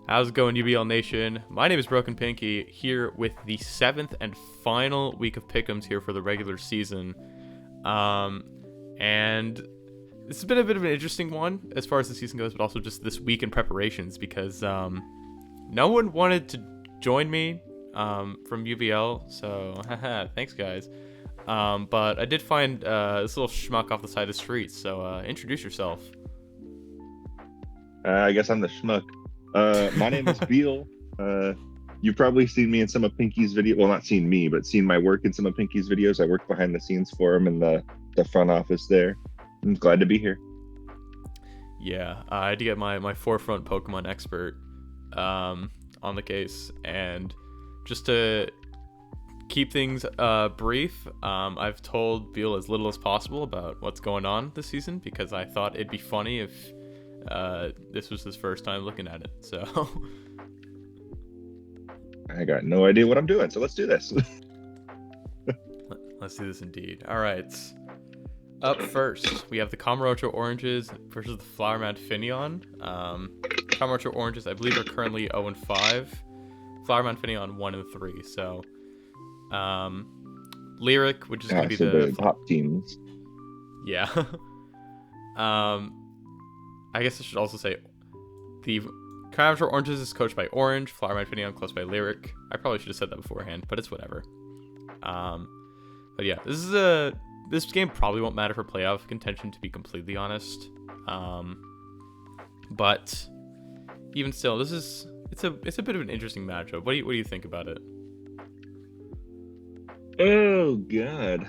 How's it going, UBL Nation? My name is Broken Pinky, here with the 7th and final week of Pickems here for the regular season. And this has been a bit of an interesting one as far as the season goes, but also just this week in preparations because no one wanted to join me from UBL, so thanks guys. But I did find this little schmuck off the side of the street, so introduce yourself. I guess I'm the schmuck. My name is Beal. You've probably seen me in some of Pinky's video. Well, not seen me, but seen my work in some of Pinky's videos. I work behind the scenes for him in the front office there. I'm glad to be here. Yeah, I had to get my forefront Pokemon expert on the case, and just to keep things brief, I've told Beal as little as possible about what's going on this season because I thought it'd be funny if this was his first time looking at it. So I got no idea what I'm doing, so let's do this. let's do this indeed. All right. Up first, we have the Camarocho Oranges versus the Flower Mound Finneon. Camarocho Oranges, I believe, are currently 0-5. Flower Mound Finneon 1-3. So, Lyric, which is going to be so the top teams. Yeah. I guess I should also say the Camarocho Oranges is coached by Orange, Flower Mound Finneon coached by Lyric. I probably should have said that beforehand, but it's whatever. But yeah, this game probably won't matter for playoff contention, to be completely honest. But even still, it's a bit of an interesting matchup. What do you think about it? Oh God.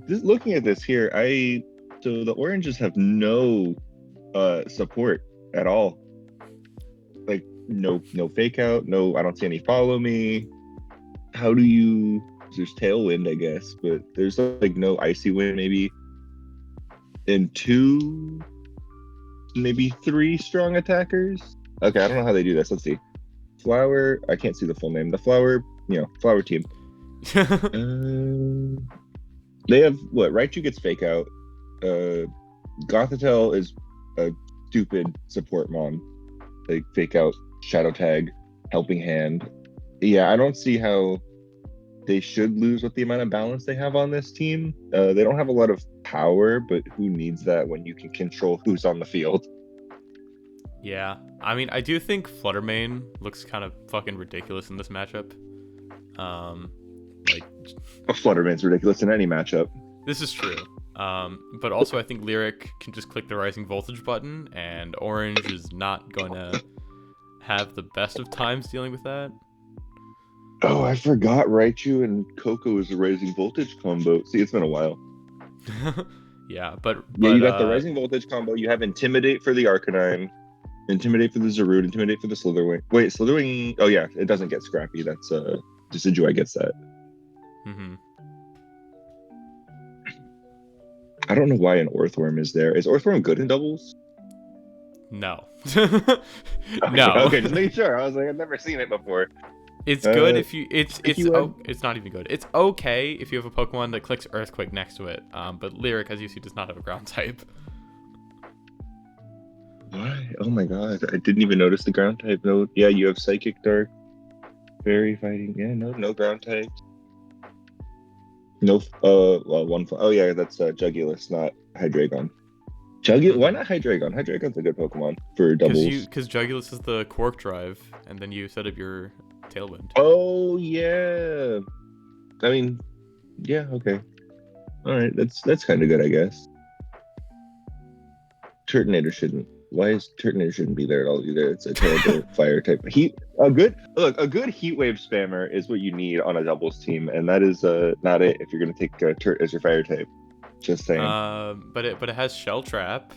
Looking at this here, so the Oranges have no support at all. Like no fake out, no, I don't see any follow me. How do you There's tailwind, I guess, but there's like no icy wind maybe. And maybe 3 strong attackers. Okay, I don't know how they do this. Let's see. Flower, I can't see the full name. The flower team. They have what? Raichu gets fake out. Gothitelle is a stupid support mon. Like fake out, shadow tag, helping hand. Yeah, I don't see how they should lose with the amount of balance they have on this team. They don't have a lot of power, but who needs that when you can control who's on the field? Yeah, I mean, I do think Fluttermane looks kind of fucking ridiculous in this matchup. Fluttermane's ridiculous in any matchup. This is true. But also I think Lyric can just click the Rising Voltage button, and Orange is not going to have the best of times dealing with that. Oh, I forgot Raichu and Coco is a Rising Voltage combo. See, it's been a while. Yeah, but you got the Rising Voltage combo. You have Intimidate for the Arcanine, Intimidate for the Zarude, Intimidate for the Slitherwing. Wait, Slitherwing... Oh, yeah, it doesn't get Scrappy. That's Decidueye gets that. Mm-hmm. I don't know why an Orthworm is there. Is Orthworm good in doubles? No. Okay, No. Okay, just making sure. I was like, I've never seen it before. It's good if you... It's not even good. It's okay if you have a Pokemon that clicks Earthquake next to it. But Lyric, as you see, does not have a ground type. Why? Oh my god, I didn't even notice the ground type. No, yeah, you have Psychic, Dark, Fairy Fighting. Yeah, no ground types. No, oh yeah, that's Jugulis, not Hydreigon. Why not Hydreigon? Hydreigon's a good Pokemon for doubles. Because Jugulis is the Quark Drive, and then you set up your Tailwind. Oh yeah. I mean, yeah, okay. All right, that's kind of good, I guess. Turtonator shouldn't. Why is Turtonator shouldn't be there at all either? It's a terrible fire type. A good Heat Wave spammer is what you need on a doubles team, and that is not it if you're gonna take Turt as your fire type. Just saying. But it has Shell Trap.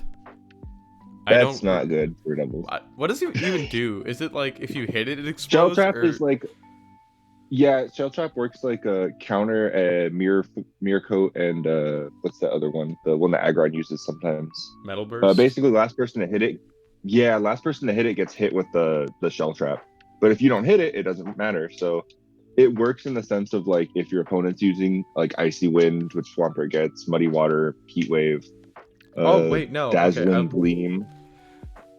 That's not good for doubles. What does it even do? Is it like if you hit it, it explodes? Shell Trap is like, yeah, Shell Trap works like a counter, Mirror Coat, and what's the other one? The one that Aggron uses sometimes. Metal Burst. Basically, last person to hit it. Yeah, last person to hit it gets hit with the Shell Trap. But if you don't hit it, it doesn't matter. So it works in the sense of like if your opponent's using like Icy Wind, which Swampert gets, Muddy Water, Heat Wave. Oh wait, no. Dazzling Gleam.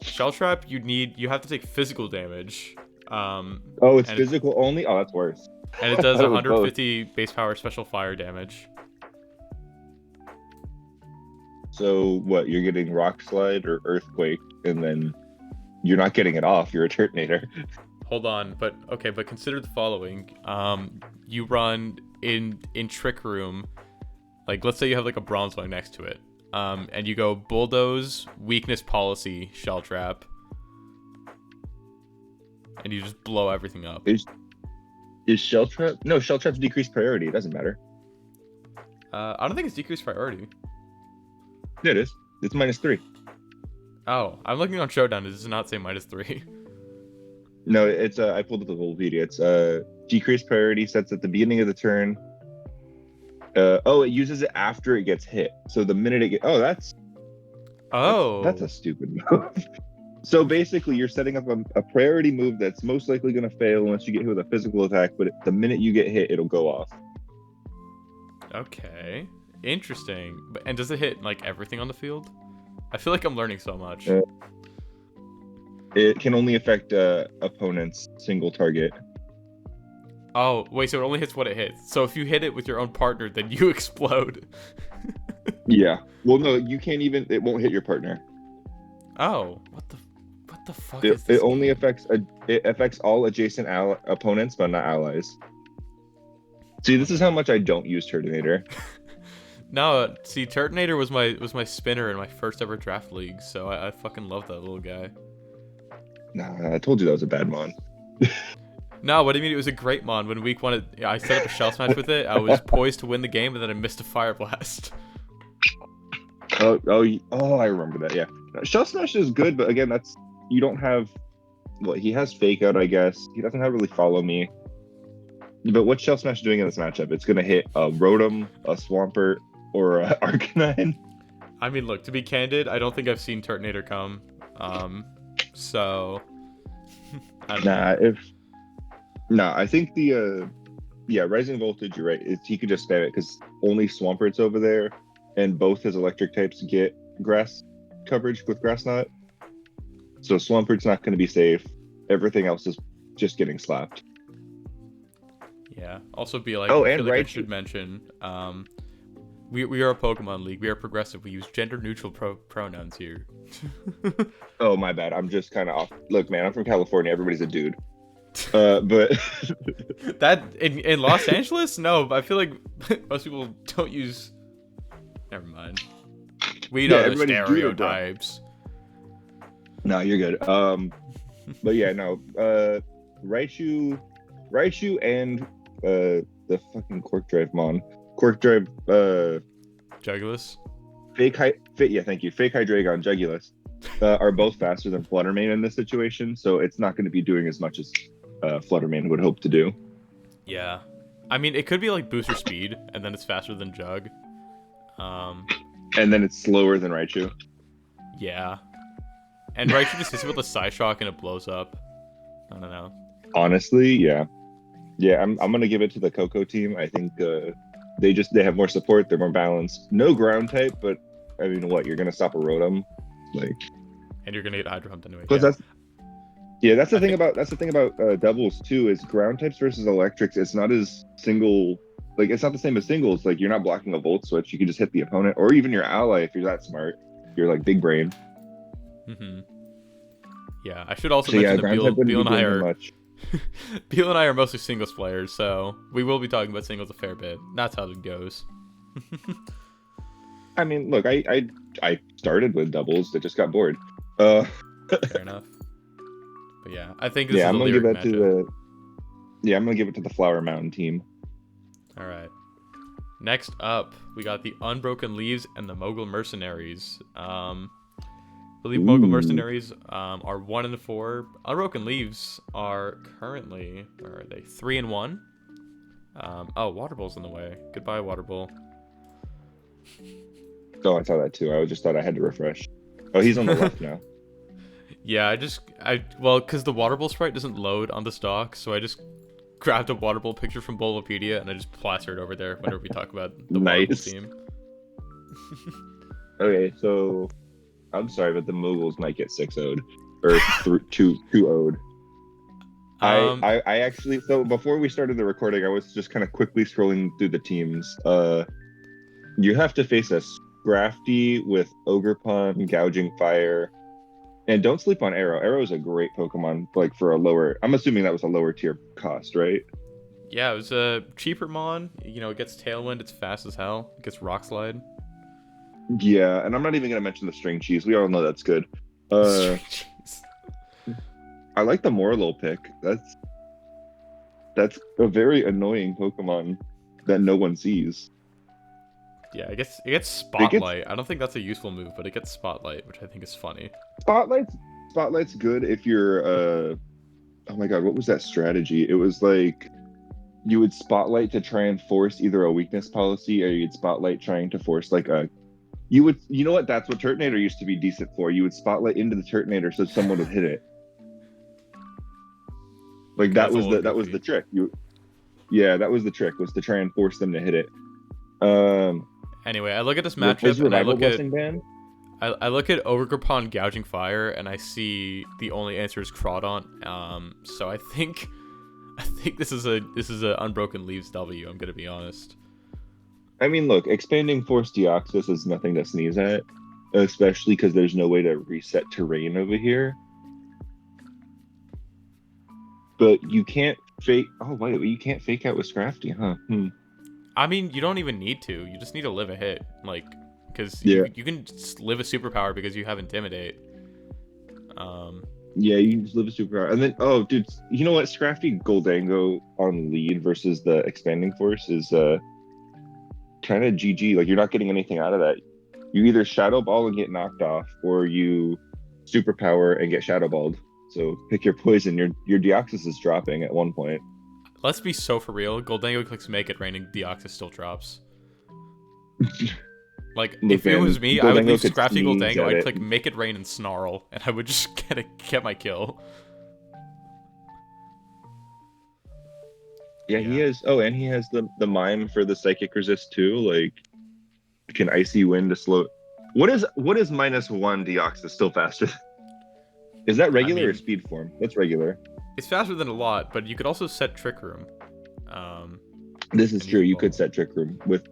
Shell Trap, you have to take physical damage. Oh, it's and physical only? Oh, that's worse. it I does thought it was both. 150 base power special fire damage. So what? You're getting Rock Slide or Earthquake, and then you're not getting it off. You're a Turtonator. Hold on, but consider the following. You run in Trick Room, like let's say you have like a Bronzewing next to it. And you go Bulldoze, Weakness Policy, Shell Trap. And you just blow everything up. Is Shell Trap? No, Shell Trap's decreased priority. It doesn't matter. I don't think it's decreased priority. Yeah, it is. It's -3. Oh, I'm looking on Showdown. It does not say -3. No, it's I pulled up the whole video. It's decreased priority sets at the beginning of the turn. It uses it after it gets hit. So the minute it gets that's a stupid move. So basically, you're setting up a priority move that's most likely going to fail unless you get hit with a physical attack. But the minute you get hit, it'll go off. Okay, interesting. And does it hit like everything on the field? I feel like I'm learning so much. It can only affect opponent's single target. Oh, wait, so it only hits what it hits. So if you hit it with your own partner, then you explode. Yeah. Well, no, you can't even. It won't hit your partner. Oh, what the fuck is this? It only affects all adjacent opponents, but not allies. See, this is how much I don't use Turtonator. No, see, Turtonator was my spinner in my first ever draft league, so I fucking love that little guy. Nah, I told you that was a bad mon. No, what do you mean? It was a great mon. When week 1, I set up a shell smash with it. I was poised to win the game, and then I missed a fire blast. Oh, I remember that. Yeah, shell smash is good, but again, you don't have. Well, he has fake out, I guess. He doesn't have really follow me. But what's shell smash doing in this matchup? It's gonna hit a Rotom, a Swampert, or a Arcanine. I mean, look, to be candid, I don't think I've seen Turtonator come. So. I think the Rising Voltage, you're right. He could just spam it because only Swampert's over there, and both his electric types get grass coverage with Grass Knot. So Swampert's not going to be safe. Everything else is just getting slapped. Yeah. Also, be like, I should mention, we are a Pokemon League. We are progressive. We use gender-neutral pronouns here. Oh, my bad. I'm just kind of off. Look, man, I'm from California. Everybody's a dude. But that in Los Angeles, no. I feel like most people don't use. Never mind. We know the stereotypes. No, you're good. But yeah, no. Raichu, and the fucking Quark Drive mon. Quark Drive. Jugulis. Yeah, thank you. Fake Hydreigon, Jugulis, are both faster than Fluttermane in this situation, so it's not going to be doing as much as Fluttermane would hope to do. Yeah, I mean, it could be like booster speed, and then it's faster than Jug. And then it's slower than Raichu. Yeah, and Raichu just hits it with a Psyshock and it blows up. I don't know. Honestly, yeah. I'm gonna give it to the Coco team. I think they have more support. They're more balanced. No ground type, but I mean, what, you're gonna stop a Rotom, like? And you're gonna get Hydro Humped anyway. Yeah. That's the thing about doubles too. Is ground types versus electrics. It's not as single. Like, it's not the same as singles. Like, you're not blocking a Volt Switch. You can just hit the opponent or even your ally if you're that smart. You're like big brain. Mm-hmm. Yeah, I should also mention that Beal and I are Beal and I are mostly singles players, so we will be talking about singles a fair bit. That's how it goes. I mean, look, I started with doubles. I just got bored. Fair enough. But yeah, I think this is I'm gonna give it matchup. I'm gonna give it to the Flower Mountain team. All right. Next up, we got the Unbroken Leaves and the Mogul Mercenaries. I believe Mogul Mercenaries are 1-4. Unbroken Leaves are currently, where are they? 3-1. Water Bull's in the way. Goodbye, Water Bull. Oh, I saw that too. I just thought I had to refresh. Oh, he's on the left now. Yeah, because the Water Bull sprite doesn't load on the stock, so I just grabbed a Water Bull picture from Bulbapedia and I just plastered it over there whenever we talk about the Water Bull team. Okay, so I'm sorry, but the Moguls might get 6-0'd. or two owed. Um, I actually, so before we started the recording, I was just kind of quickly scrolling through the teams. You have to face a Scrafty with Ogerpon, Gouging Fire, and don't sleep on Arrow. Arrow is a great Pokemon, like for a lower. I'm assuming that was a lower tier cost, right? yeah, it was a cheaper mon. You know, it gets Tailwind. It's fast as hell. It gets Rock Slide. Yeah, and I'm not even gonna mention the String Cheese. We all know that's good. Jeez. I like the Morlo pick. That's a very annoying Pokemon that no one sees. Yeah, it gets It gets Spotlight. I don't think that's a useful move, but it gets Spotlight, which I think is funny. Spotlight's good if you're oh my god, what was that strategy? It was like you would Spotlight to try and force either a weakness policy, or you'd Spotlight trying to force like a you know what, that's what Turtonator used to be decent for. You would Spotlight into the Turtonator so someone would hit it. Like that was the trick. That was the trick, was to try and force them to hit it. Anyway, I look at this matchup and I look at ban? I look at Overgrapon Gouging Fire and I see the only answer is Crawdaunt. So I think this is a Unbroken Leaves W. I'm gonna be honest. I mean, look, expanding Force Deoxys is nothing to sneeze at, especially because there's no way to reset terrain over here. But you can't fake. Oh wait, you can't fake out with Scrafty, huh? I mean, you don't even need to. You just need to live a hit, like, because Yeah. you can just live a superpower because you have Intimidate. Yeah, you can just live a superpower, and then dude, you know what? Scrafty Goldango on lead versus the Expanding Force is kind of GG. Like, you're not getting anything out of that. You either Shadow Ball and get knocked off, or you Superpower and get Shadow Balled. So pick your poison. Your Deoxys is dropping at one point. Let's be so for real. Goldango clicks Make It Rain and Deoxys still drops. Like, Look, if it man, was me, I would Goldango leave could Scrafty sneeze Goldango, at I'd it. click Make It Rain and Snarl, and I would just get my kill. Yeah, he has. Oh, and he has the mime for the Psychic Resist too. Like, you can Icy Wind to slow. What is -1 Deoxys still faster? Is that regular or speed form? That's regular. It's faster than a lot, but you could also set Trick Room. This is and true. use You Ball. could set Trick Room with.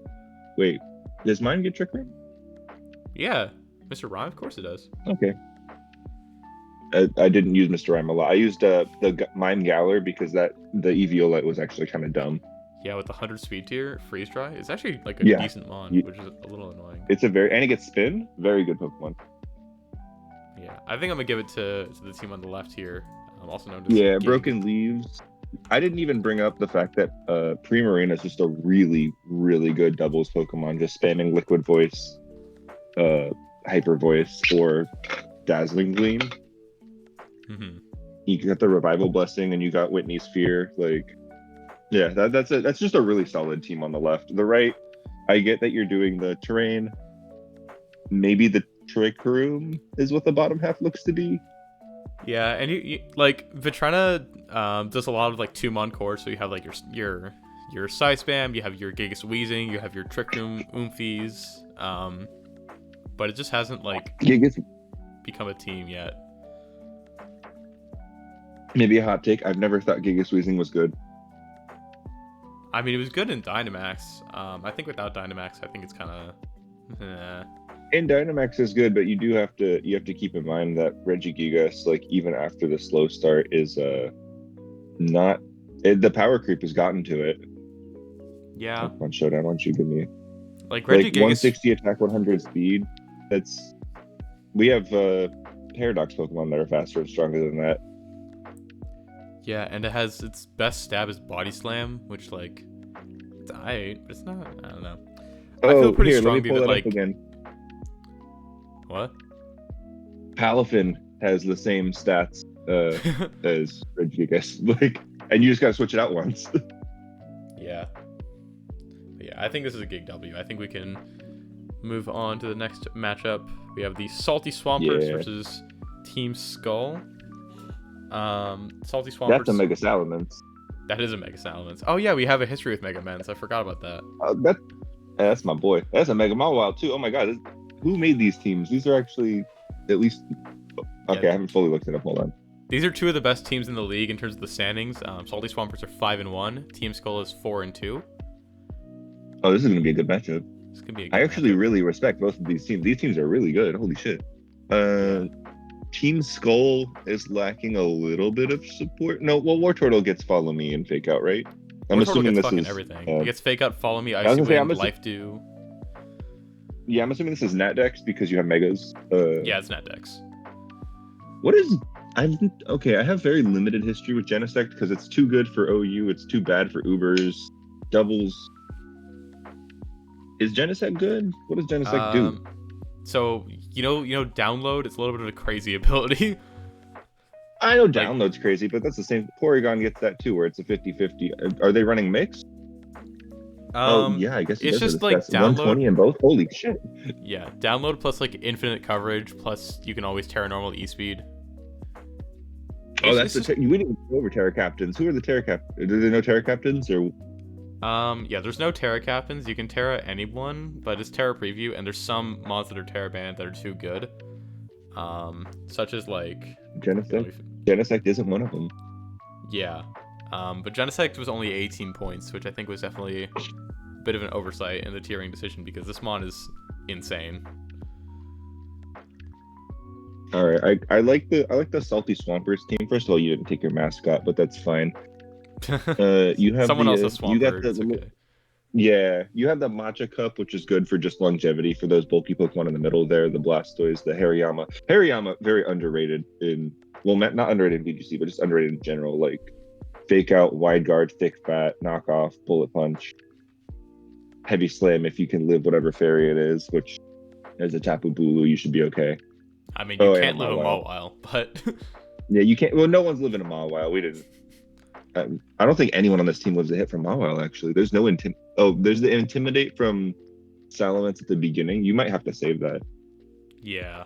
Wait, does mine get Trick Room? Yeah, Mr. Rhyme, of course it does. Okay. I didn't use Mr. Rhyme a lot. I used the Mime Galler because the Eviolite was actually kind of dumb. Yeah, with the 100 speed tier, Freeze Dry, it's actually like a Yeah. decent mon, You- which is a little annoying. It's and it gets Spin. Very good Pokemon. Yeah, I think I'm gonna give it to the team on the left here, also known as Yeah, Gambit. Broken Leaves. I didn't even bring up the fact that Primarina is just a really, really good doubles Pokemon, just spamming Liquid Voice, Hyper Voice, or Dazzling Gleam. Mm-hmm. You got the Revival Blessing, and you got Whitney's Fear. Like, yeah, that's just a really solid team on the left. The right, I get that you're doing the terrain. Maybe the Trick Room is what the bottom half looks to be. Yeah, and you like Vatrena does a lot of like 2-mon core, so you have like your Psy Spam, you have your Gigas Wheezing, you have your Trick Room Oomphies, but it just hasn't like become a team yet. Maybe a hot take. I've never thought Gigas Weezing was good. I mean, it was good in Dynamax. I think without Dynamax, I think it's kind of. And Dynamax is good, but you have to keep in mind that Regigigas, like even after the slow start, is not the power creep has gotten to it. Yeah. Pokemon Showdown, why don't you give me like like Regigigas 160 attack, 100 speed? We have Paradox Pokemon that are faster and stronger than that. Yeah, and it has its best stab is Body Slam, which like it's alright, but it's not. I don't know. I feel pretty let me strongly pull that that like up again. what? Palafin has the same stats as Regigigas, like, and you just gotta switch it out once. Yeah. But yeah, I think this is a Gig W. I think we can move on to the next matchup. We have the Salty Swampers versus Team Skull. Salty Swampers. That's a Mega Salamence. That is a Mega Salamence. Oh yeah, we have a history with Mega Mens. I forgot about that. That's my boy. That's a Mega Mawile too. Oh my god, who made these teams? These are actually at least Okay, I haven't fully looked it up. Hold on. These are two of the best teams in the league in terms of the standings. Salty Swampers are 5-1. Team Skull is 4-2. Oh, this is gonna be a good matchup. This could be a I good actually matchup. really respect both of these teams. These teams are really good. Holy shit. Yeah. Team Skull is lacking a little bit of support. No, well, War Turtle gets Follow Me and Fake Out, right? I'm War Turtle assuming gets this fucking is. everything. It gets Fake Out, Follow Me, I was Icy gonna say, Wind, Life Dew. Yeah, I'm assuming this is Nat Dex because you have Megas. Yeah, it's Nat Dex. What is? I have very limited history with Genesect because it's too good for OU. It's too bad for Ubers. Doubles. Is Genesect good? What does Genesect do? So you know, download. It's a little bit of a crazy ability. I know download's crazy, but that's the same. Porygon gets that too, where it's a 50-50. Are they running mix? Oh yeah, I guess it's just like download 120 in both. Holy shit! Yeah, download plus like infinite coverage plus you can always Terra Normal E-Speed. Oh, that's we didn't go over Terra Captains. Who are the Terra Captains? Do they know Terra Captains or? Yeah, there's no Terra Captains. You can Terra anyone, but it's Terra Preview, and there's some mods that are Terra banned that are too good. Such as like Genesect. Genesect isn't one of them. Yeah, but Genesect was only 18 points, which I think was definitely a bit of an oversight in the tiering decision because this mod is insane. All right, I like the Salty Swampers team. First of all, you didn't take your mascot, but that's fine. You have someone else's Swampert. It's okay. Yeah, you have the Matcha Cup, which is good for just longevity for those bulky Pokemon in the middle there. The Blastoise, the Hariyama. Hariyama, very underrated in, well, not underrated in VGC, but just underrated in general. Like Fake Out, Wide Guard, Thick Bat, Knockoff, Bullet Punch, Heavy Slam if you can live whatever fairy it is, which as a Tapu Bulu, you should be okay. I mean, you can't live a Mawile, but... Yeah, you can't. Well, no one's living a Mawile. We didn't. I don't think anyone on this team lives a hit from Mawile, actually. There's no there's the Intimidate from Salamence at the beginning. You might have to save that. Yeah.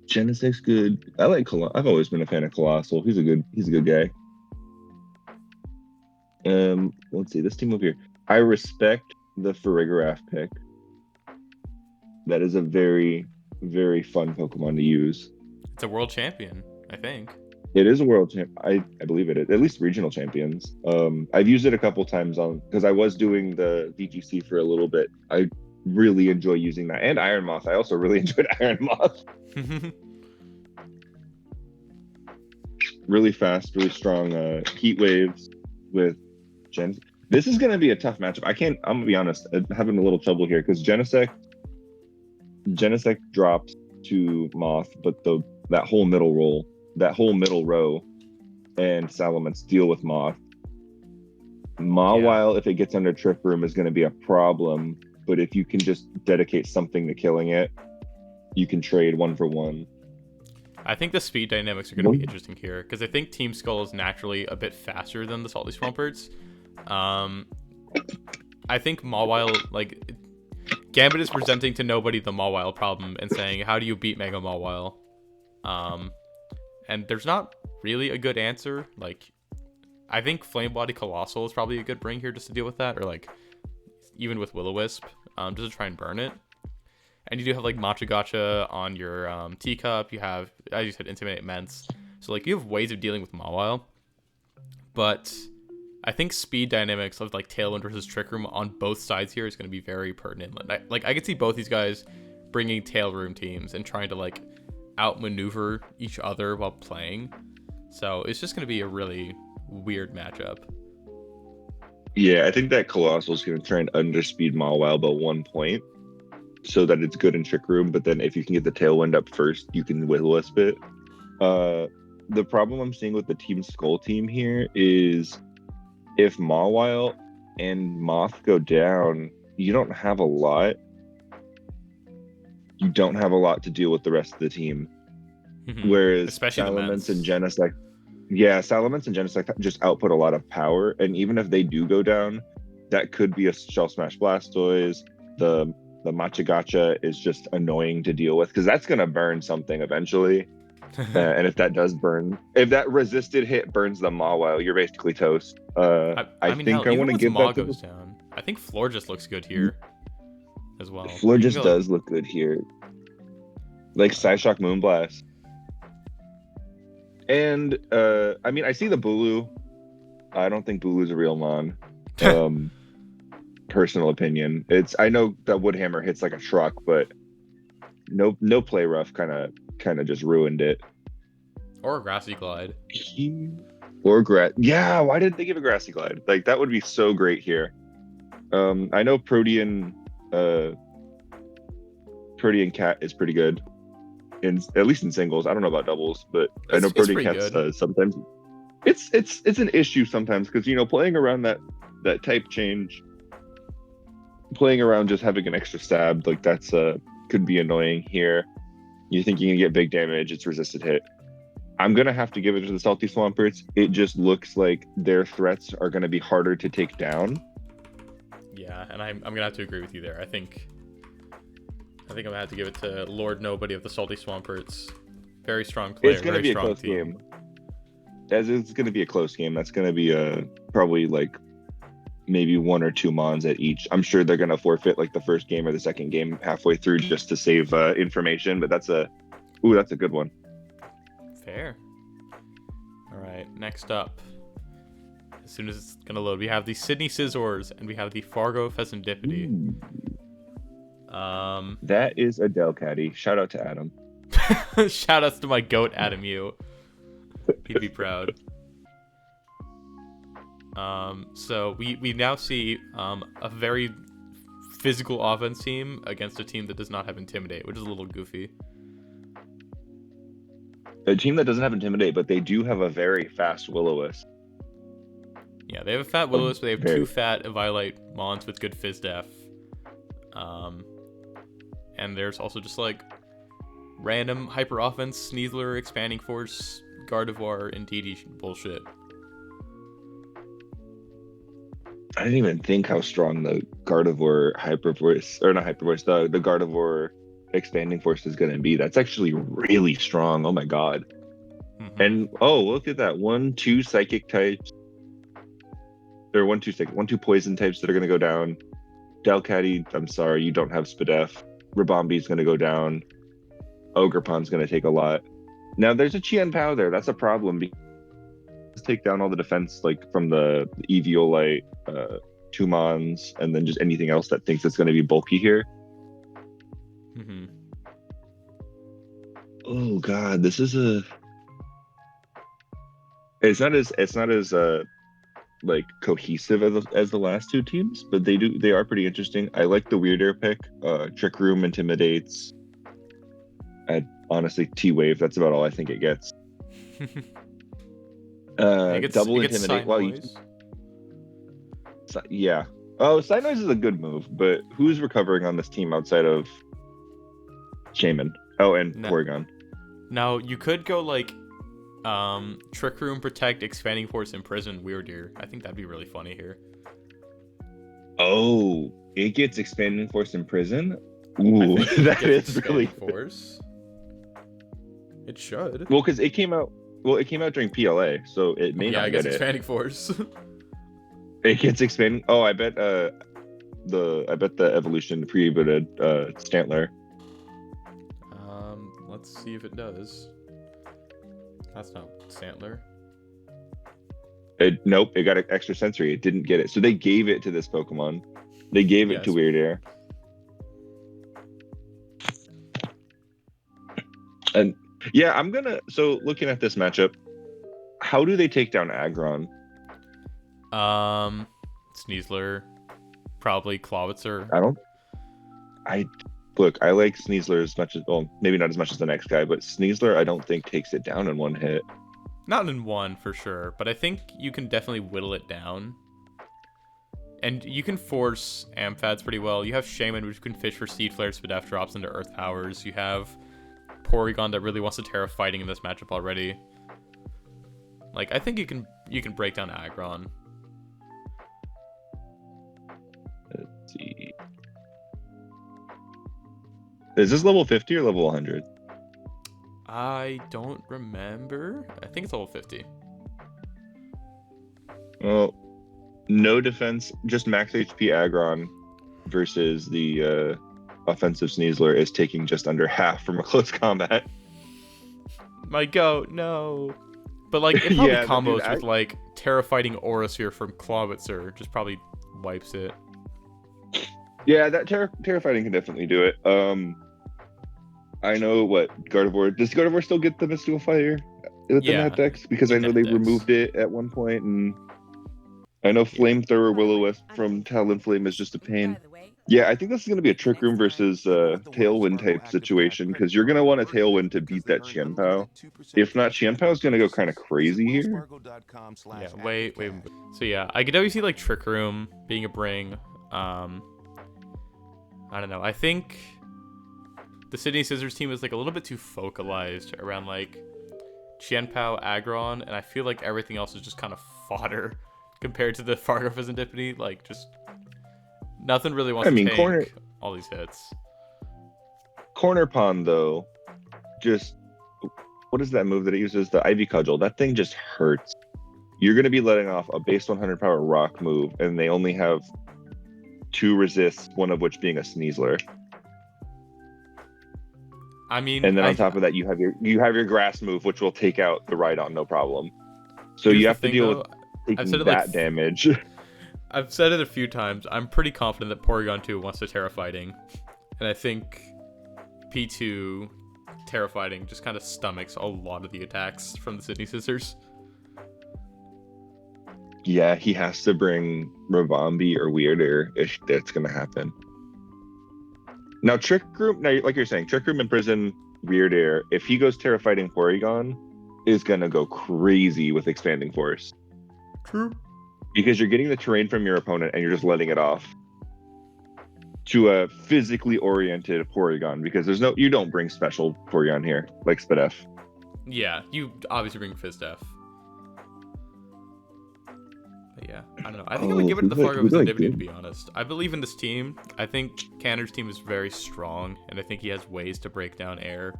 Genesect's good. I like I've always been a fan of Colossal. He's a good guy. Let's see, this team over here. I respect the Farigiraf pick. That is a very, very fun Pokemon to use. It's a world champion, I think. It is a world champ. I believe it is. At least regional champions. I've used it a couple times because I was doing the VGC for a little bit. I really enjoy using that. And Iron Moth. I also really enjoyed Iron Moth. Really fast, really strong heat waves with Gen. This is going to be a tough matchup. I'm going to be honest, I'm having a little trouble here because Genesect drops to Moth, but that whole middle row and Salamence deal with Moth. Mawile, if it gets under Trick Room, is going to be a problem, but if you can just dedicate something to killing it, you can trade 1-for-1. I think the speed dynamics are going to be interesting here because I think Team Skull is naturally a bit faster than the Salty Swamperts. I think Mawile, like, Gambit is presenting to nobody the Mawile problem and saying, how do you beat Mega Mawile? And there's not really a good answer. Like, I think Flame Body Colossal is probably a good bring here just to deal with that, or like even with Will-O-Wisp, just to try and burn it. And you do have like Matcha Gotcha on your teacup. You have, as you said, Intimidate Ments. So like you have ways of dealing with Mawile. But I think speed dynamics of like Tailwind versus Trick Room on both sides here is going to be very pertinent. Like I could see both these guys bringing Tail Room teams and trying to like outmaneuver each other while playing. So it's just going to be a really weird matchup. Yeah, I think that Colossal is going to try and underspeed Mawile by 1 point so that it's good in Trick Room, but then if you can get the Tailwind up first, you can Will-O-Wisp it. The problem I'm seeing with the Team Skull team here is if Mawile and Moth go down, you don't have a lot. You don't have a lot to deal with the rest of the team. Whereas especially Salamence and Genesect, Salamence and Genesect just output a lot of power, and even if they do go down, that could be a Shell Smash Blastoise. The Matcha Gotcha is just annoying to deal with because that's gonna burn something eventually. And if that does burn, if that resisted hit burns the Mawile, you're basically toast. I mean, think I want to give that to down. I think Floor just looks good here as well. Floor just does look good here. like Psyshock Moonblast. And I mean, I see the Bulu. I don't think Bulu's a real mon. Personal opinion. I know that Woodhammer hits like a truck, but no play rough kind of just ruined it. Or a Grassy Glide. Yeah, why didn't they give a Grassy Glide? Like that would be so great here. I know Protean Cat is pretty good at least in singles. I don't know about doubles, but I know Protean Cat sometimes it's an issue sometimes because playing around that type change, playing around just having an extra stab, like that's could be annoying here. You think you can get big damage, it's resisted hit. I'm gonna have to give it to the Salty Swampers. It just looks like their threats are gonna be harder to take down. Yeah, and I'm gonna have to agree with you there. I think I'm gonna have to give it to Lord Nobody of the Salty Swampers. Very strong player. It's gonna be a close game. As it's gonna be a close game. That's gonna be probably like maybe 1 or 2 mons at each. I'm sure they're gonna forfeit like the first game or the second game halfway through just to save information. But that's a good one. Fair. All right, next up. As soon as it's gonna load, we have the Sydney Scissors and we have the Fargo Pheasantipity. That is a Delcatty. Shout out to Adam. Shout outs to my goat Adam U. He'd be proud. So we now see a very physical offense team against a team that does not have Intimidate, which is a little goofy. A team that doesn't have Intimidate, but they do have a very fast Will-O-Wisp. Yeah, they have a fat Will-O-Wisp, but they have 2 fat Eviolite Mons with good Fizz Def. And there's also just like random hyper offense, Sneasler, Expanding Force, Gardevoir, and DD bullshit. I didn't even think how strong the Gardevoir Hyper Voice, or not Hyper Voice, the Gardevoir Expanding Force is going to be. That's actually really strong. Oh my god. Mm-hmm. And look at that. 1-2 psychic types. Or 1-2 poison types that are going to go down. Delcatty, I'm sorry, you don't have Spadef. Rabombi's going to go down. Ogerpon's going to take a lot. Now there's a Chien Pao there. That's a problem. Let's take down all the defense like from the Eviolite, 2 mons, and then just anything else that thinks it's going to be bulky here. Mm-hmm. Oh god, this is it's not as like cohesive as the last 2 teams, but they are pretty interesting. I like the weirder pick. Trick Room intimidates. Honestly, T-Wave, that's about all I think it gets. Double intimidate. Well, yeah. Oh, Side Noise is a good move, but who's recovering on this team outside of Shaman? Oh, and Porygon. Now you could go like Trick Room, Protect, Expanding Force, Imprison, Weirdeer. I think that'd be really funny here. Oh, it gets Expanding Force, Imprison? Ooh, that is really Force. It should. Well, because it came out during PLA, so it may not get Expanding Force. It gets expanding. Oh, I bet the evolution pre-booted Stantler. Let's see if it does. That's not Stantler. Nope, it got an extra sensory. It didn't get it, so they gave it to this Pokemon. They gave it to Weirdeer. And yeah, so looking at this matchup, how do they take down Aggron? Sneasler, probably Clawitzer. I like Sneasler as much as, well, maybe not as much as the next guy, but Sneasler I don't think takes it down in one hit. Not in one for sure, but I think you can definitely whittle it down. And you can force Amphads pretty well. You have Shaman, which can fish for Seed Flare, Spadef drops into Earth Powers. You have Porygon that really wants to Terra fighting in this matchup already. Like, I think you can break down Aggron. Let's see. Is this level 50 or level 100? I don't remember. I think it's level 50. Well, no defense, just max HP Aggron versus the offensive Sneasler is taking just under half from a close combat. My goat, no. But like it probably Yeah, but dude, combos with like Terra-Fighting Aura Sphere from Clawitzer, just probably wipes it. Yeah, that Terrifying can definitely do it. I know what Gardevoir. Does Gardevoir still get the Mystical Fire within Yeah, that dex? Because I in know that they dex. removed it at one point, and I know Flamethrower Will-O-Wisp from Talonflame is just a pain. Yeah, I think this is going to be a Trick Room versus Tailwind type situation because you're going to want a Tailwind to beat that Qianpao. If not, Qianpao's going to go kind of crazy here. Yeah, wait. So yeah, I could always see like Trick Room being a bring. I don't know. I think the Sydney Scissors team is like a little bit too focalized around like Qianpao, Aggron, and I feel like everything else is just kind of fodder compared to the Fargo Serendipity. Like just nothing really wants to tank all these hits. Corner Pond though, just what is that move that it uses? The Ivy Cudgel. That thing just hurts. You're going to be letting off a base 100 power rock move, and they only have 2 resists, one of which being a Sneasler. I mean, and then on top of that, you have your grass move, which will take out the Rhydon, no problem. So you have to deal with taking that damage. I've said it a few times. I'm pretty confident that Porygon 2 wants to Terra-Fighting, and I think P2 Terra-Fighting just kind of stomachs a lot of the attacks from the Sydney Scissors. Yeah, he has to bring Ravambi or Weirder if that's going to happen. Now, Trick Room, like you're saying, Trick Room and Prison, Weird Air, if he goes Terra-Fighting Porygon, is going to go crazy with Expanding Force. True. Because you're getting the terrain from your opponent and you're just letting it off to a physically oriented Porygon, because you don't bring special Porygon here, like Spadef. Yeah, you obviously bring Fizdef. Yeah, I don't know. I think I would give it to the Fargo Serendipity, to be honest. I believe in this team. I think Cannor's team is very strong, and I think he has ways to break down air.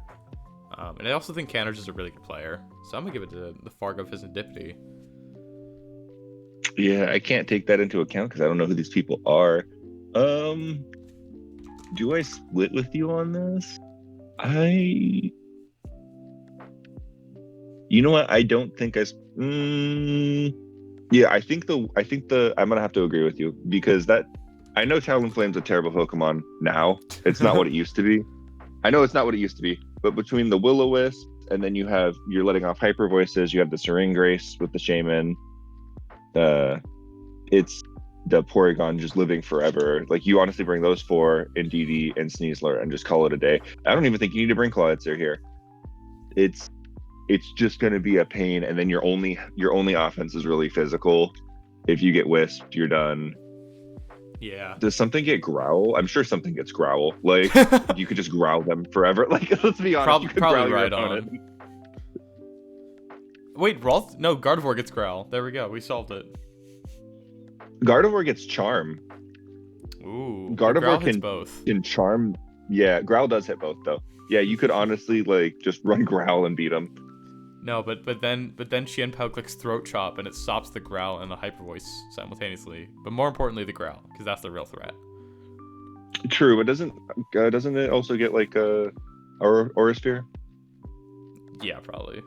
And I also think Cannor's is a really good player. So I'm going to give it to the Fargo Serendipity. Yeah, I can't take that into account because I don't know who these people are. Do I split with you on this? You know what? I don't think yeah, I think I'm gonna have to agree with you because I know Talonflame's a terrible Pokemon now. It's not what it used to be. I know it's not what it used to be, but between the Will-O-Wisp and then you're letting off Hyper Voices, you have the Seringrace with the Shaman. It's the Porygon just living forever. Like you honestly bring those 4 in DD and Sneasler and just call it a day. I don't even think you need to bring Clawitzer here. It's just going to be a pain, and then your only offense is really physical. If you get Wisped, you're done. Yeah. Does something get Growl? I'm sure something gets Growl. Like you could just growl them forever. Like let's be honest, you could probably growl your opponent. Wait, Rolth? No, Gardevoir gets Growl. There we go. We solved it. Gardevoir gets Charm. Ooh. Gardevoir hits both. Can Charm. Yeah, Growl does hit both though. Yeah, you could honestly like just run Growl and beat him. No, but then Qianpao clicks Throat Chop and it stops the Growl and the Hyper Voice simultaneously. But more importantly, the Growl, because that's the real threat. True, but doesn't it also get like a Aura Sphere? Yeah, probably.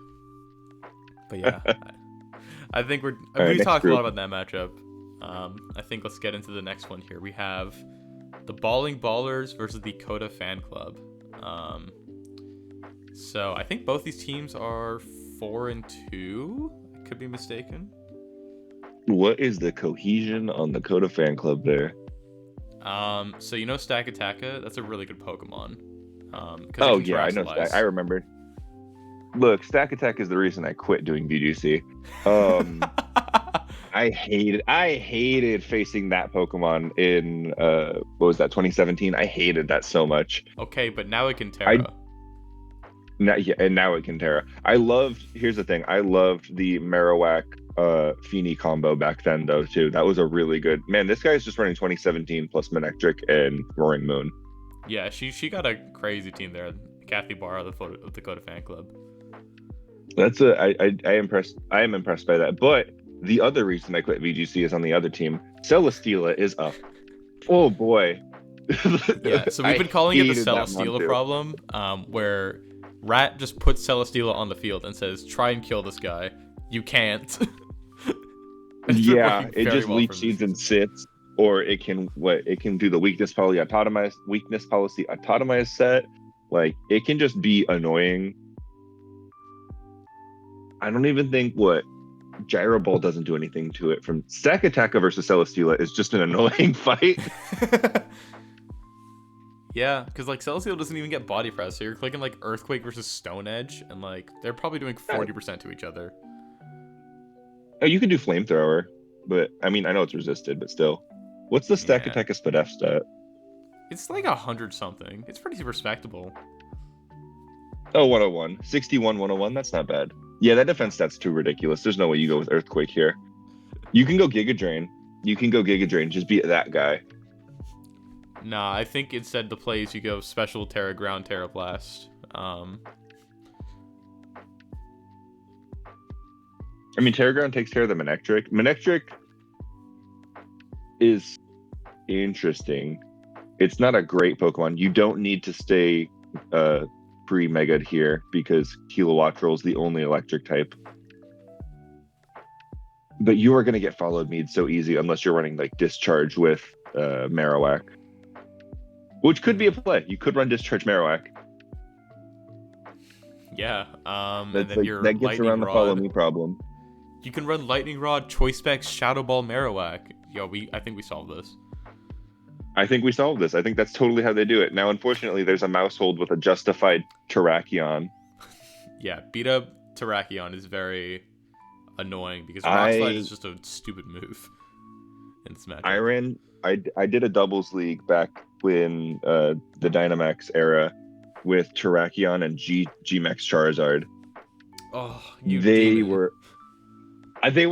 But yeah, I think we right, talked a lot about that matchup. I think let's get into the next one here. We have the Balling Ballers versus the Coda Fan Club. So I think both these teams are 4-2. I could be mistaken. What is the cohesion on the Coda Fan Club there? So you know Stakataka? That's a really good Pokemon. Oh yeah, I know Stack. I remembered. Look, Stack Attack is the reason I quit doing VGC. I hated facing that Pokemon in what was that, 2017? I hated that so much. Okay, but now it can Terra. Now it can Terra. Here's the thing, I loved the Marowak Feeny combo back then though too. That was a really good, man, this guy's just running 2017 plus Manectric and Roaring Moon. Yeah, she got a crazy team there. Cathy Barra of the Coda Fan Club. I am impressed by that. But the other reason I quit VGC is on the other team. Celesteela is up. Oh boy. Yeah, so we've been calling it the hated that Celesteela Montu. problem, where Rat just puts Celesteela on the field and says, try and kill this guy. You can't. It's been Yeah, working it very just well leech for this seeds and season. sits, or it can do the weakness policy autotomized set. Like it can just be annoying. I don't even think Gyro Ball doesn't do anything to it. From Stack Attacker versus Celesteela is just an annoying fight. Yeah, because like Celesteela doesn't even get body press, so you're clicking like Earthquake versus Stone Edge, and like they're probably doing 40% to each other. Oh, you can do Flamethrower, but I mean I know it's resisted, but still. What's the Stack Yeah, Attacker Spadef stat? it's like 100 something. It's pretty respectable. Oh, 101. 61, 101. That's not bad. Yeah, that defense stat's too ridiculous. There's no way you go with Earthquake here. You can go Giga Drain. Just be that guy. Nah, I think instead the plays you go Special Terra Ground Terra Blast. I mean, Terra Ground takes care of the Manectric. Manectric is interesting. It's not a great Pokemon. You don't need to stay pre-Mega'd here because Kilowattrel is the only electric type. But you are going to get followed mead so easy unless you're running like Discharge with Marowak. Which could be a play. You could run Discharge Marowak. Yeah, and That's then like, your that gets Lightning around the follow Rod. me problem. You can run Lightning Rod, Choice Specs, Shadow Ball, Marowak. Yo, I think we solved this. I think we solved this. I think that's totally how they do it. Now, unfortunately, there's a Mousehold with a justified Terrakion. Yeah, beat up Terrakion is very annoying because Rock Slide is just a stupid move in this matchup. I did a doubles league back when the Dynamax era with Terrakion and G-Max Charizard. Oh, They were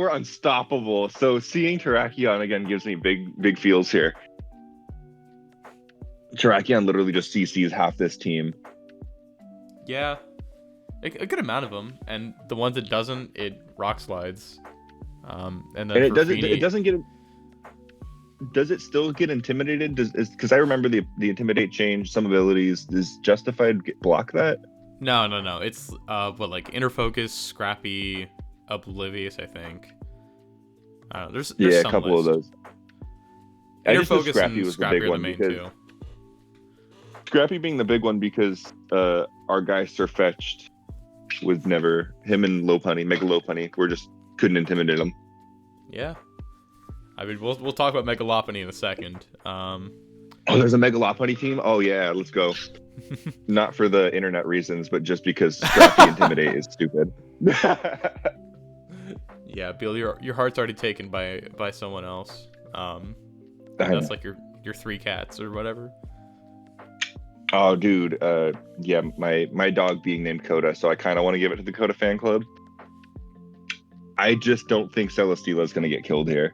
unstoppable. So seeing Terrakion again gives me big feels here. Terrakion literally just CCs half this team. Yeah, a good amount of them, and the ones that doesn't, it Rock Slides. And then it doesn't get. Does it still get intimidated? Because I remember the intimidate change, some abilities. Does Justified block that? No. It's like Inner Focus, Scrappy, Oblivious, I think. There's a some couple list. of those. Inner Focus and Scrappy are the main two. Scrappy being the big one because our guy Surfetched was never him and Lopunny, Mega Lopunny, couldn't intimidate him. Yeah. I mean, we'll talk about Mega Lopunny in a second. Oh, there's a Mega Lopunny team? Oh yeah, let's go. Not for the internet reasons, but just because Scrappy Intimidate is stupid. Yeah, Bill, your heart's already taken by someone else. That's like your 3 cats or whatever. Oh, dude. Yeah, my dog being named Coda, so I kind of want to give it to the Coda fan club. I just don't think Celesteela is going to get killed here.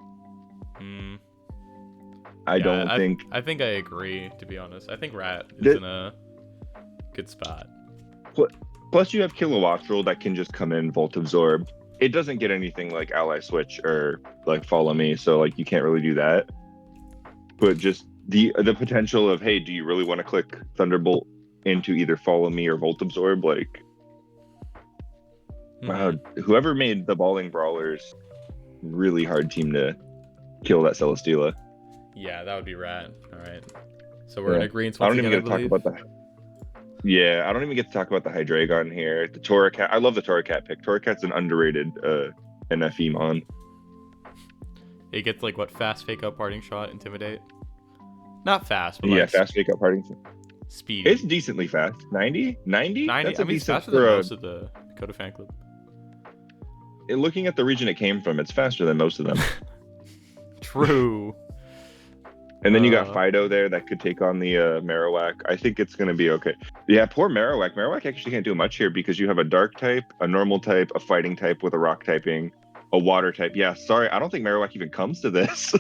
I think I agree, to be honest. I think Rat is in a good spot. Plus, you have Kilowattrel that can just come in, Volt Absorb. It doesn't get anything like Ally Switch or like Follow Me, so like you can't really do that. But just the potential of, hey, do you really want to click Thunderbolt into either Follow Me or Volt Absorb? Like, wow, whoever made the Balling Brawlers, really hard team to kill that Celesteela. Yeah, that would be Rat. All right. So we're in agreement. I don't even get to talk about that. Yeah, I don't even get to talk about the Hydreigon here. The Torracat. I love the Torracat pick. Torracat's an underrated NFE mon. It gets like what, fast fake out parting shot, intimidate? Not fast, but yeah, fast fake out parting speed. It's decently fast. 90? 90? That's it's faster than most of the Coda fan club. Looking at the region it came from, it's faster than most of them. True. And then you got Fido there that could take on the Marowak. I think it's going to be okay. Yeah, poor Marowak. Marowak actually can't do much here because you have a dark type, a normal type, a fighting type with a rock typing, a water type. Yeah, sorry, I don't think Marowak even comes to this.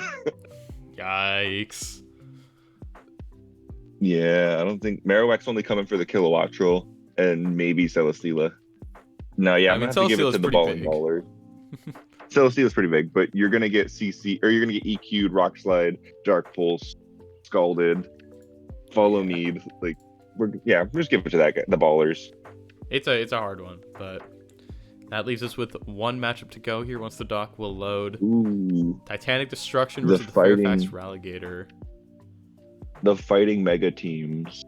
Yikes. Yeah, I don't think Marowak's only coming for the Kilowattrel and maybe Celesteela. No, yeah, I'm going to have to give it to the Balling Ballers. Celesteela's pretty big, but you're gonna get CC or you're gonna get EQ'd, Rock Slide, Dark Pulse, Scalded. follow Yeah. me. Like, we're just give it to that guy, the ballers. It's a hard one, but that leaves us with one matchup to go here once the dock will load. Ooh, Titanic Destruction the versus the Fairfax fighting, Ralligator. the fighting mega teams.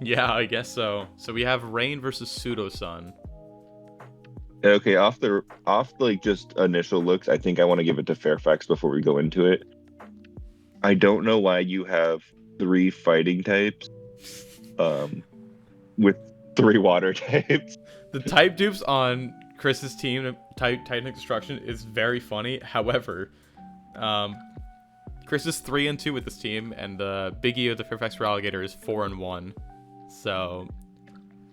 Yeah, I guess so. So we have Rain versus Pseudo Sun. Okay, off like just initial looks, I think I want to give it to Fairfax before we go into it. I don't know why you have 3 fighting types, with 3 water types. The type dupes on Kris's team, Titanic Destruction, is very funny. However, Kris is 3-2 with this team, and the Big E of the Fairfax Ralligator is 4-1. So,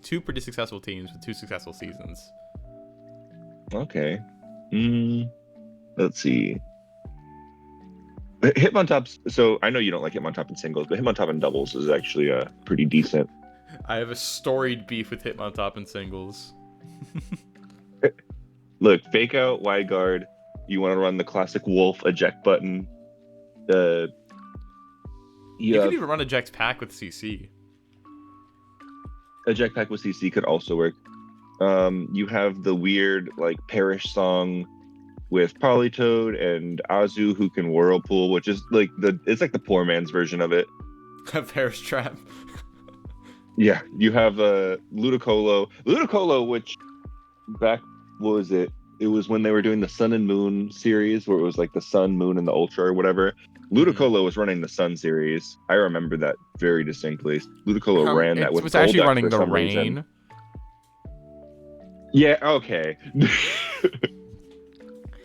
2 pretty successful teams with 2 successful seasons. Okay. Let's see. Hitmontop's, so I know you don't like Hitmontop in singles, but Hitmontop in doubles is actually pretty decent. I have a storied beef with Hitmontop in singles. Look, fake out, wide guard. You want to run the classic wolf eject button. You could even run eject pack with CC. Eject pack with CC could also work. You have the weird like Perish song with Polytoad and Azu who can whirlpool, which is like it's like the poor man's version of it. Perish Trap. Yeah, you have Ludicolo, which back, what was it? It was when they were doing the Sun and Moon series, where it was like the Sun, Moon, and the Ultra or whatever. Ludicolo was running the Sun series. I remember that very distinctly. Ludicolo ran that with It was actually Golduck running for the some Rain. reason. Yeah, okay.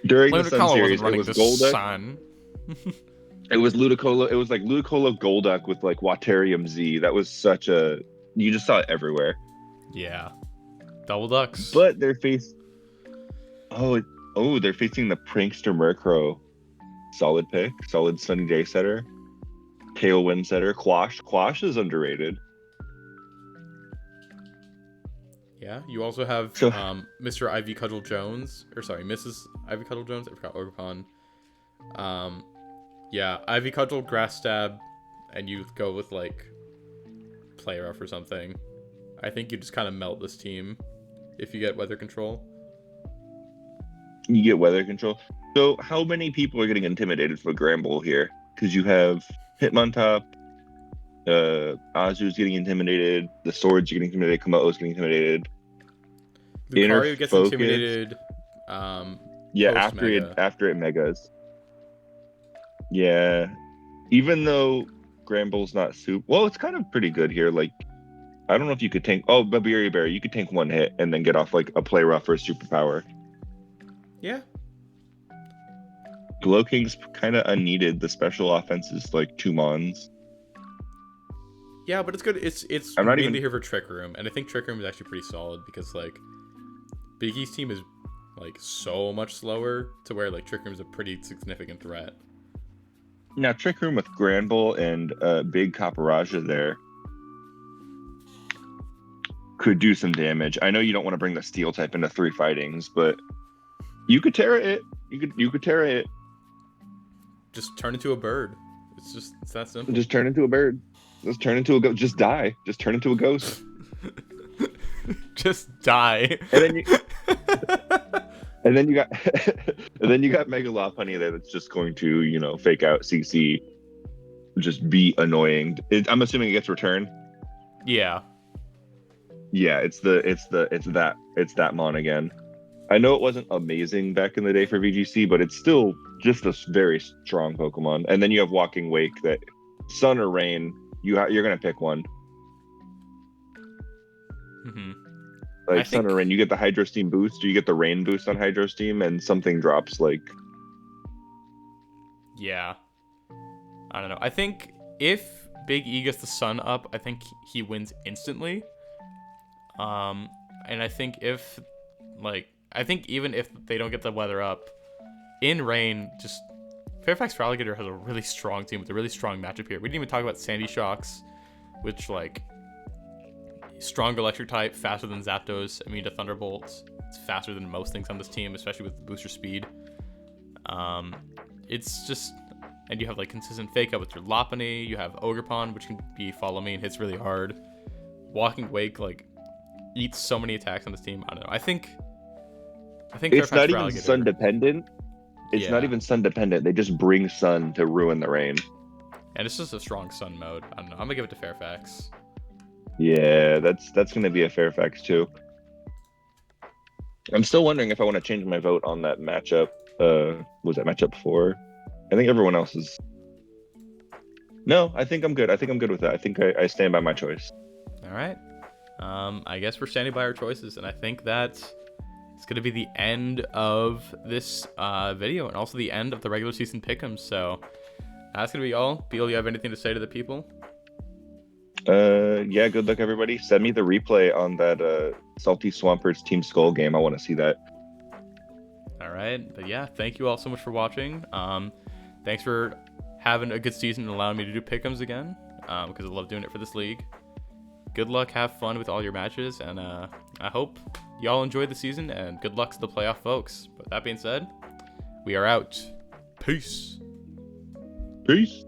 During the Sun series, it was Golduck. Sun. It was Ludicolo. It was like Ludicolo Golduck with like Waterium Z. That was such a... You just saw it everywhere. Yeah. Double Ducks. But they're they're facing the Prankster Murkrow. Solid pick. Solid Sunny Day setter. Tailwind setter. Quash is underrated. Yeah, you also have Mr. Ivy Cudgel Jones. Or sorry, Mrs. Ivy Cudgel Jones. I forgot Orcon. Yeah, Ivy Cudgel, Grass Stab, and you go with like Play Rough or something. I think you just kind of melt this team if you get Weather Control. You get Weather Control. So how many people are getting intimidated for Gramble here? Because you have Hitmontop, Azu's getting intimidated, the Swords getting intimidated, Komodo's getting intimidated. Lucario gets intimidated. Yeah, after it megas. Yeah, even though Gramble's not super, well, it's kind of pretty good here. Like, I don't know if you could tank. Oh, Babiri Berry, you could tank 1 hit and then get off like a Play Rough or a Superpower. Yeah. Glow King's kind of unneeded. The special offense is like 2 Mons. Yeah, but it's good. It's I'm not mainly even here for Trick Room, and I think Trick Room is actually pretty solid because like Big E's team is like so much slower to where like Trick Room is a pretty significant threat. Now, Trick Room with Granbull and Big Caparajah there could do some damage. I know you don't want to bring the Steel type into 3 fightings, but you could Terra it. You could Terra it. Just turn into a bird. It's that simple. Just turn into a bird. Just turn into a ghost. Just die. Just turn into a ghost. Just die. And then you... And then you got Mega Lopunny there that's just going to, fake out CC, just be annoying. I'm assuming it gets returned. Yeah. Yeah, it's that mon again. I know it wasn't amazing back in the day for VGC, but it's still just a very strong Pokemon. And then you have Walking Wake that Sun or Rain, you're gonna pick one. Mm-hmm. Like Sun or Rain, you get the Hydro Steam boost, or you get the Rain boost on Hydro Steam, and something drops like. Yeah. I don't know. I think if Big E gets the Sun up, I think he wins instantly. And I think even if they don't get the weather up, in Rain, just Fairfax Ralligator has a really strong team with a really strong matchup here. We didn't even talk about Sandy Shocks, which like strong electric type, faster than Zapdos, immune to Thunderbolts. It's faster than most things on this team, especially with booster speed. It's just and you have like consistent fake out with your Lopunny. You have Ogerpon, which can be follow me and hits really hard. Walking Wake like eats so many attacks on this team. I don't know. I think It's Fairfax not for even Alligator. sun dependent. It's not Yeah. even sun dependent. They just bring sun to ruin the rain. And it's just a strong sun mode. I don't know. I'm gonna give it to Fairfax. Yeah, that's gonna be a Fairfax too. I'm still wondering if I want to change my vote on that matchup. Was that matchup 4? I think everyone else is. No, I think I'm good. I think I'm good with that. I think I stand by my choice. All right. I guess we're standing by our choices, and I think that it's gonna be the end of this video, and also the end of the regular season Pickems. So that's gonna be all. Beal, you have anything to say to the people? Yeah, good luck everybody. Send me the replay on that Salty Swampers Team Skull game. I want to see that. All right, but yeah, thank you all so much for watching. Thanks for having a good season and allowing me to do Pickems again, because I love doing it for this league. Good luck, have fun with all your matches, and I hope y'all enjoyed the season, and good luck to the playoff folks. But that being said, we are out. Peace. Peace.